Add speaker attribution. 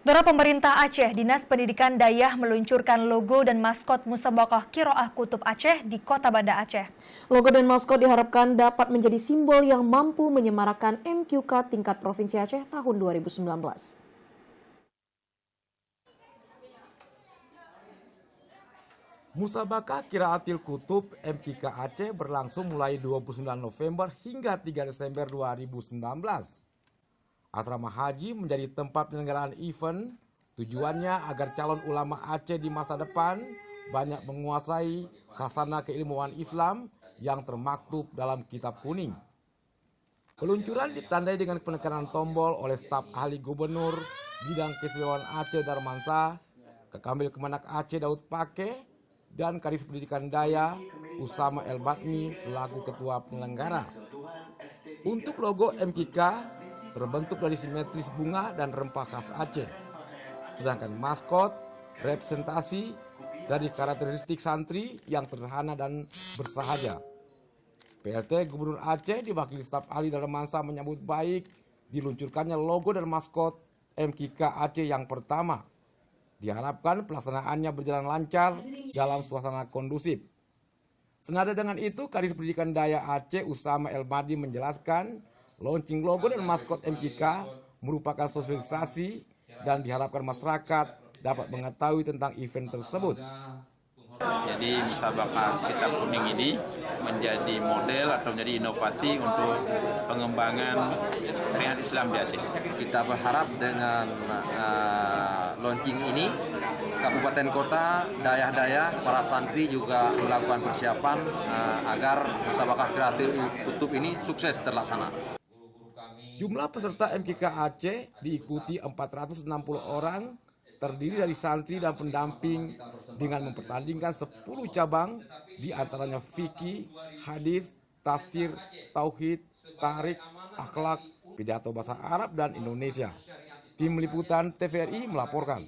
Speaker 1: Saudara, pemerintah Aceh, Dinas Pendidikan Dayah meluncurkan logo dan maskot Musabaqah Qiraah Kutub Aceh di Kota Banda Aceh.
Speaker 2: Logo dan maskot diharapkan dapat menjadi simbol yang mampu menyemarakan MQK tingkat Provinsi Aceh tahun 2019.
Speaker 3: Musabaqah Qiraatil Kutub MQK Aceh berlangsung mulai 29 November hingga 3 Desember 2019. Asrama Haji menjadi tempat penyelenggaraan event. Tujuannya agar calon ulama Aceh di masa depan banyak menguasai khasanah keilmuan Islam yang termaktub dalam Kitab Kuning. Peluncuran ditandai dengan penekanan tombol oleh staf ahli Gubernur Bidang Keistimewaan Aceh Darmansa, Kakamil Kemenak Aceh Daud Pake, dan Kadis Pendidikan Daya Usama El Batni selaku ketua penyelenggara. Untuk logo MQK terbentuk dari simetris bunga dan rempah khas Aceh. Sedangkan maskot representasi dari karakteristik santri yang sederhana dan bersahaja. PLT Gubernur Aceh diwakili staf ahli Darmansa menyambut baik diluncurkannya logo dan maskot MQK Aceh yang pertama. Diharapkan pelaksanaannya berjalan lancar dalam suasana kondusif. Senada dengan itu, Kadis Pendidikan Daya Aceh Usama El Madi menjelaskan launching logo dan maskot MQK merupakan sosialisasi dan diharapkan masyarakat dapat mengetahui tentang event tersebut.
Speaker 4: Jadi Musabaqah Kitab Kuning ini menjadi model atau menjadi inovasi untuk pengembangan syariat Islam di Aceh.
Speaker 5: Kita berharap dengan launching ini, kabupaten kota, dayah-dayah, para santri juga melakukan persiapan agar Musabaqah Qiraatil Kutub ini sukses terlaksana.
Speaker 3: Jumlah peserta MQK Aceh diikuti 460 orang, terdiri dari santri dan pendamping dengan mempertandingkan 10 cabang, diantaranya fikih, hadis, tafsir, tauhid, tarik, akhlak, pidato bahasa Arab dan Indonesia. Tim Liputan TVRI melaporkan.